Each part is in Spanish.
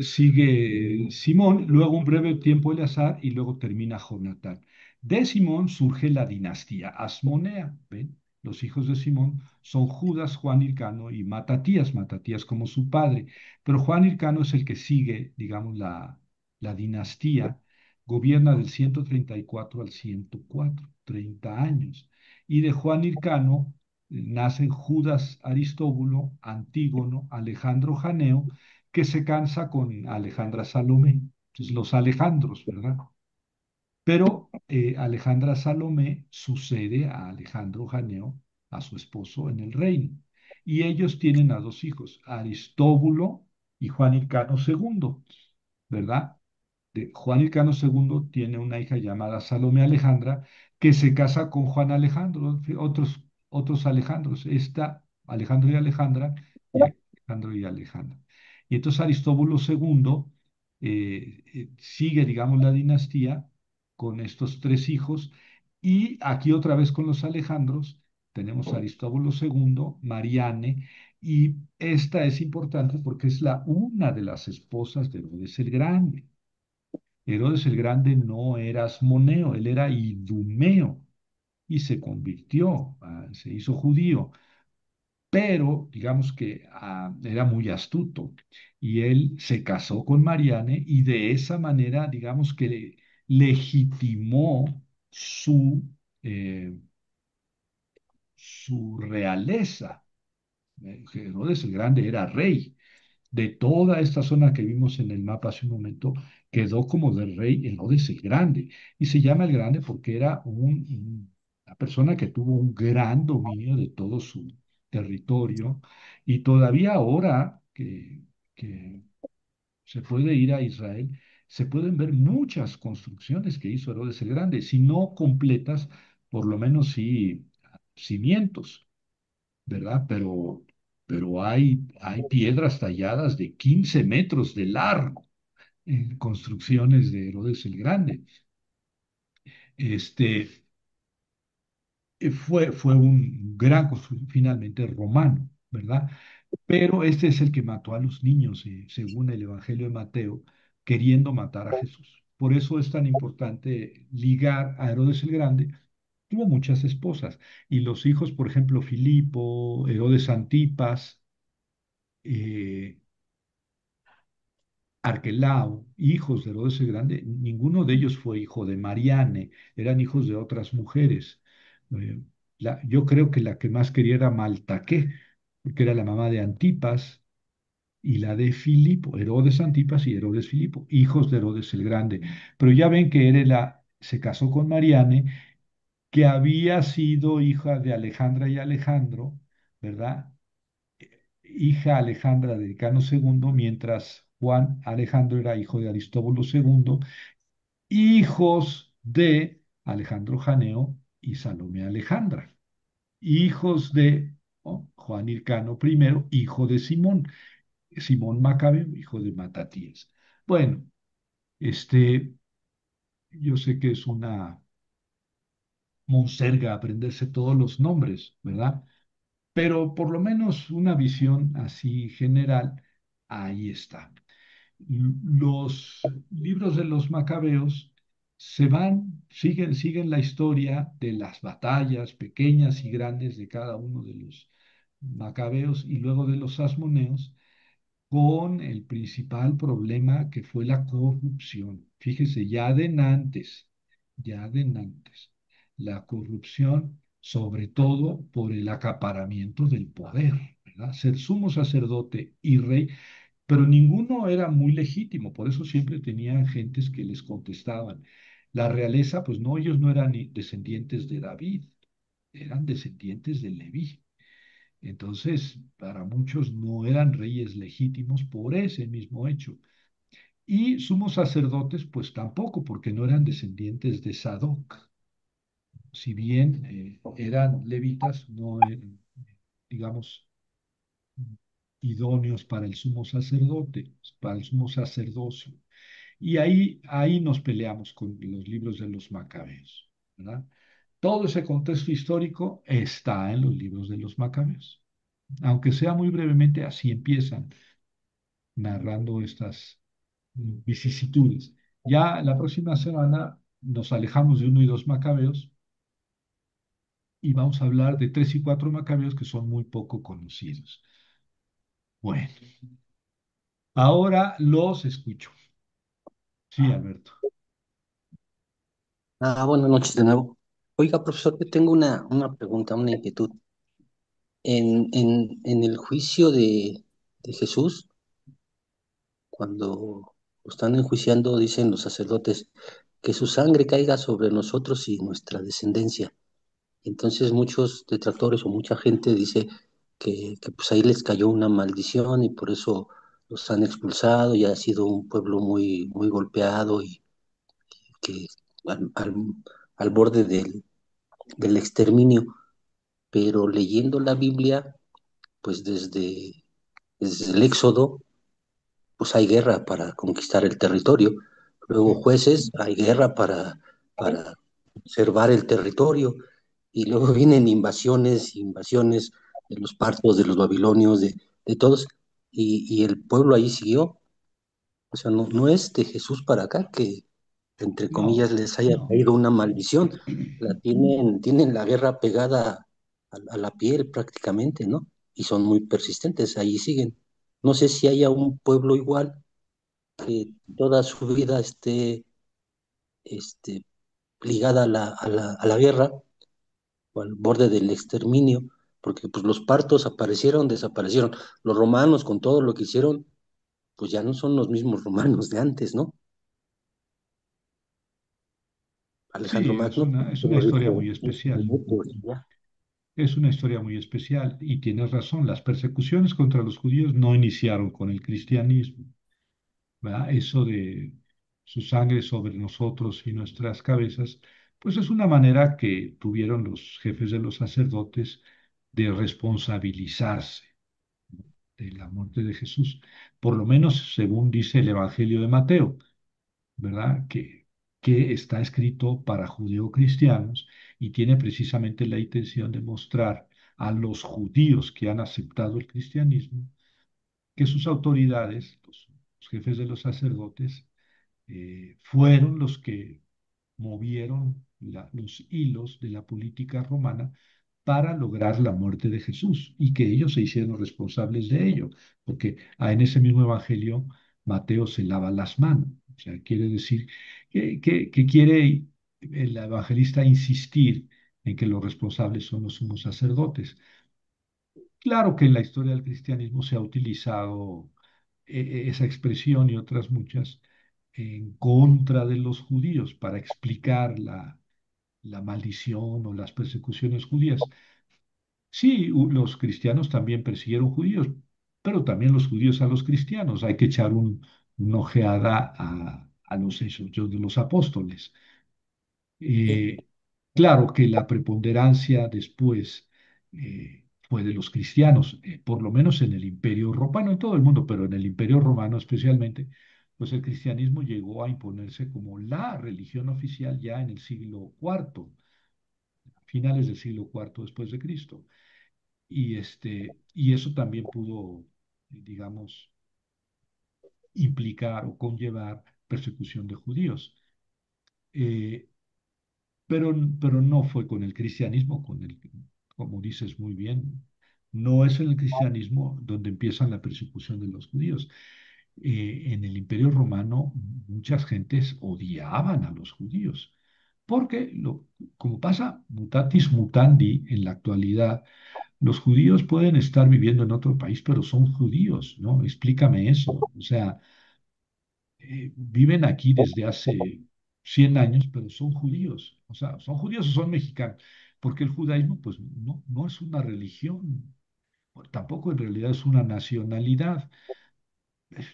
Sigue Simón, luego un breve tiempo Eleazar y luego termina Jonatán. De Simón surge la dinastía Asmonea. ¿Ven? Los hijos de Simón son Judas, Juan Hircano y Matatías, Matatías como su padre. Pero Juan Hircano es el que sigue, digamos, la dinastía. Gobierna del 134 al 104, 30 años. Y de Juan Hircano nacen Judas Aristóbulo, Antígono, Alejandro Janeo, que se cansa con Alejandra Salomé. Entonces, los Alejandros, ¿verdad? Pero Alejandra Salomé sucede a Alejandro Janeo, a su esposo, en el reino. Y ellos tienen a dos hijos, Aristóbulo y Juan Hircano II, ¿verdad? Juan Hircano II tiene una hija llamada Salomé Alejandra, que se casa con Juan Alejandro, otros Alejandros. Esta, Alejandro y Alejandra, y Alejandro y Alejandra. Y entonces Aristóbulo II sigue, digamos, la dinastía con estos tres hijos. Y aquí otra vez con los Alejandros, tenemos a Aristóbulo II, Mariane, y esta es importante porque es una de las esposas de Herodes el Grande. Herodes el Grande no era asmoneo, él era idumeo y se convirtió, se hizo judío, pero digamos que era muy astuto y él se casó con Mariane y de esa manera, digamos que legitimó su, eh, su realeza. Herodes el Grande era rey. De toda esta zona que vimos en el mapa hace un momento, quedó como del rey Herodes el Grande. Y se llama el Grande porque era una persona que tuvo un gran dominio de todo su territorio. Y todavía ahora que se puede ir a Israel, se pueden ver muchas construcciones que hizo Herodes el Grande, si no completas, por lo menos sí cimientos, ¿verdad? Pero hay piedras talladas de 15 metros de largo en construcciones de Herodes el Grande. Este fue un gran finalmente romano, ¿verdad? Pero este es el que mató a los niños, según el Evangelio de Mateo, queriendo matar a Jesús. Por eso es tan importante ligar a Herodes el Grande. Tuvo muchas esposas y los hijos, por ejemplo, Filipo, Herodes Antipas, eh, Arquelao, hijos de Herodes el Grande, ninguno de ellos fue hijo de Mariane, eran hijos de otras mujeres. Eh, yo creo que la que más quería era Maltaqué, porque era la mamá de Antipas, y la de Filipo, Herodes Antipas y Herodes Filipo, hijos de Herodes el Grande. Pero ya ven que se casó con Mariane, que había sido hija de Alejandra y Alejandro, ¿verdad? Hija Alejandra de Cano II, mientras Juan Alejandro era hijo de Aristóbulo II, hijos de Alejandro Janeo y Salomé Alejandra, hijos de Juan Hircano I, hijo de Simón, Simón Macabeo, hijo de Matatías. Bueno, este, yo sé que es una monserga aprenderse todos los nombres, ¿verdad? Pero por lo menos una visión así general, ahí está. Los libros de los macabeos siguen la historia de las batallas pequeñas y grandes de cada uno de los macabeos y luego de los asmoneos, con el principal problema que fue la corrupción. Fíjese, ya de antes, la corrupción, sobre todo por el acaparamiento del poder, ¿verdad? Ser sumo sacerdote y rey, pero ninguno era muy legítimo, por eso siempre tenían gentes que les contestaban. La realeza, pues no, ellos no eran descendientes de David, eran descendientes de Leví. Entonces, para muchos no eran reyes legítimos por ese mismo hecho. Y sumos sacerdotes, pues tampoco, porque no eran descendientes de Sadoc. Si bien eran levitas, no eran, digamos, idóneos para el sumo sacerdote, para el sumo sacerdocio. Y ahí nos peleamos con los libros de los macabeos, ¿verdad? Todo ese contexto histórico está en los libros de los macabeos. Aunque sea muy brevemente, así empiezan. narrando estas vicisitudes. Ya la próxima semana nos alejamos de uno y dos macabeos y vamos a hablar de tres y cuatro macabeos que son muy poco conocidos. Bueno, ahora los escucho. Sí, Alberto. Buenas noches de nuevo. Oiga, profesor, yo tengo una pregunta, una inquietud. En el juicio de Jesús, cuando lo están enjuiciando, dicen los sacerdotes, que su sangre caiga sobre nosotros y nuestra descendencia. Entonces muchos detractores o mucha gente dice que pues ahí les cayó una maldición y por eso los han expulsado y ha sido un pueblo muy, muy golpeado y que al, al- al borde del exterminio. Pero leyendo la Biblia, pues desde el Éxodo, pues hay guerra para conquistar el territorio. Luego Sí, jueces, hay guerra para conservar el territorio. Y luego vienen invasiones, invasiones de los partos, de los babilonios, de todos. Y el pueblo ahí siguió. O sea, no es de Jesús para acá que, entre comillas, no, les haya no. caído una maldición. Tienen la guerra pegada a la piel prácticamente, ¿no? Y son muy persistentes, ahí siguen. No sé si haya un pueblo igual que toda su vida esté ligada a la guerra o al borde del exterminio, porque pues los partos aparecieron, desaparecieron. Los romanos, con todo lo que hicieron, pues ya no son los mismos romanos de antes, ¿no? Alejandro Sí, Magno es una solo historia muy dijo 15 especial. minutos y ya. Es una historia muy especial y tienes razón, las persecuciones contra los judíos no iniciaron con el cristianismo, ¿verdad? Eso de su sangre sobre nosotros y nuestras cabezas, pues es una manera que tuvieron los jefes de los sacerdotes de responsabilizarse de la muerte de Jesús, por lo menos según dice el Evangelio de Mateo, ¿verdad? Que está escrito para judeocristianos y tiene precisamente la intención de mostrar a los judíos que han aceptado el cristianismo que sus autoridades, los jefes de los sacerdotes, fueron los que movieron los hilos de la política romana para lograr la muerte de Jesús y que ellos se hicieron responsables de ello, porque en ese mismo evangelio Mateo se lava las manos, o sea, quiere decir que quiere el evangelista insistir en que los responsables son los sumos sacerdotes. Claro que en la historia del cristianismo se ha utilizado esa expresión y otras muchas en contra de los judíos para explicar la maldición o las persecuciones judías. Sí, los cristianos también persiguieron judíos, pero también los judíos a los cristianos. Hay que echar una ojeada a los hechos de los apóstoles. Sí. Eh, claro que la preponderancia después fue de los cristianos, por lo menos en el Imperio Romano, en todo el mundo, pero en el Imperio Romano especialmente, pues el cristianismo llegó a imponerse como la religión oficial ya en el siglo IV, finales del siglo IV después de Cristo. Y eso también pudo, digamos, implicar o conllevar persecución de judíos. Eh, pero no fue con el cristianismo, como dices muy bien, no es en el cristianismo donde empieza la persecución de los judíos. En el Imperio Romano muchas gentes odiaban a los judíos, porque como pasa mutatis mutandi en la actualidad, los judíos pueden estar viviendo en otro país, pero son judíos, ¿no? Explícame eso. O sea, viven aquí desde hace 100 años, pero son judíos. O sea, son judíos o son mexicanos, porque el judaísmo, pues, no es una religión, tampoco en realidad es una nacionalidad.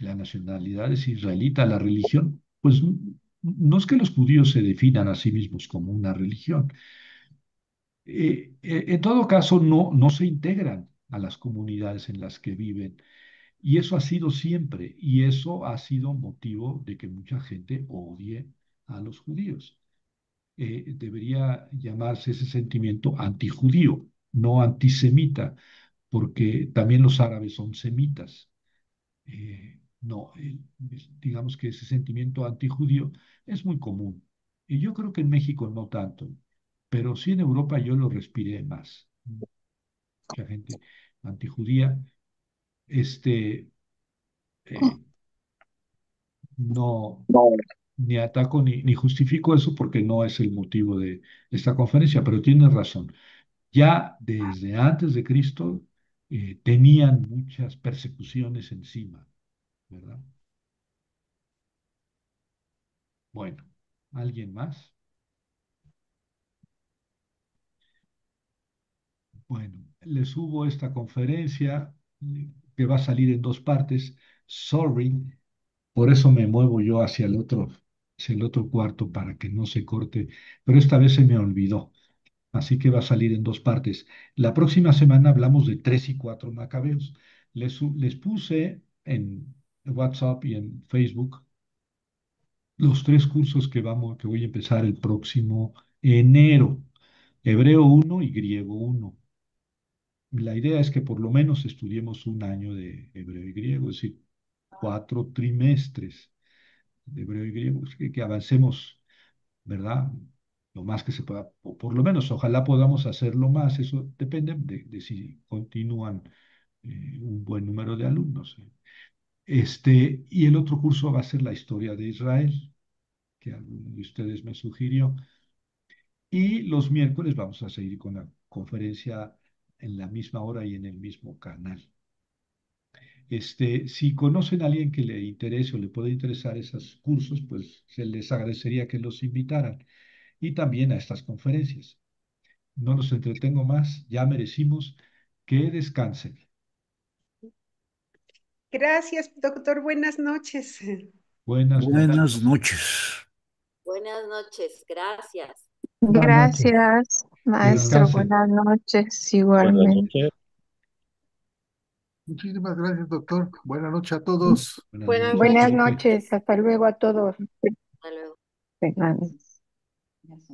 La nacionalidad es israelita, la religión, pues, no es que los judíos se definan a sí mismos como una religión. En todo caso, no se integran a las comunidades en las que viven. Y eso ha sido siempre, y eso ha sido motivo de que mucha gente odie a los judíos. Debería llamarse ese sentimiento antijudío, no antisemita, porque también los árabes son semitas. No, digamos que ese sentimiento antijudío es muy común. Y yo creo que en México no tanto, pero sí en Europa yo lo respiré más. Mucha gente antijudía, este, eh, no, ni ataco ni justifico eso porque no es el motivo de esta conferencia, pero tienes razón. Ya desde antes de Cristo tenían muchas persecuciones encima, ¿verdad? Bueno, ¿alguien más? Bueno, les subo esta conferencia que va a salir en dos partes. Sorry, por eso me muevo yo hacia el otro cuarto para que no se corte, pero esta vez se me olvidó. Así que va a salir en dos partes. La próxima semana hablamos de 3 y 4 macabeos. Les puse en WhatsApp y en Facebook los tres cursos que voy a empezar el próximo enero. Hebreo uno y griego uno. La idea es que por lo menos estudiemos un año de hebreo y griego, es decir, 4 trimestres de hebreo y griego, es que avancemos, ¿verdad? Lo más que se pueda, o por lo menos, ojalá podamos hacerlo más, eso depende de si continúan un buen número de alumnos. Y el otro curso va a ser la historia de Israel, que alguno de ustedes me sugirió. Y los miércoles vamos a seguir con la conferencia en la misma hora y en el mismo canal. Si conocen a alguien que le interese o le puede interesar esos cursos, pues se les agradecería que los invitaran y también a estas conferencias. No los entretengo más, ya merecimos que descansen. Gracias, doctor. Buenas noches. Buenas Buenas noches. noches. Buenas noches, gracias. Buenas noches. Gracias, maestro. Descansen. Buenas noches, Buenas igualmente. noches. Muchísimas gracias, doctor. Buenas noches a todos. Buenas Buenas noches, Buenas noches. profe. noches, hasta luego a todos. Hasta luego. Buenas noches.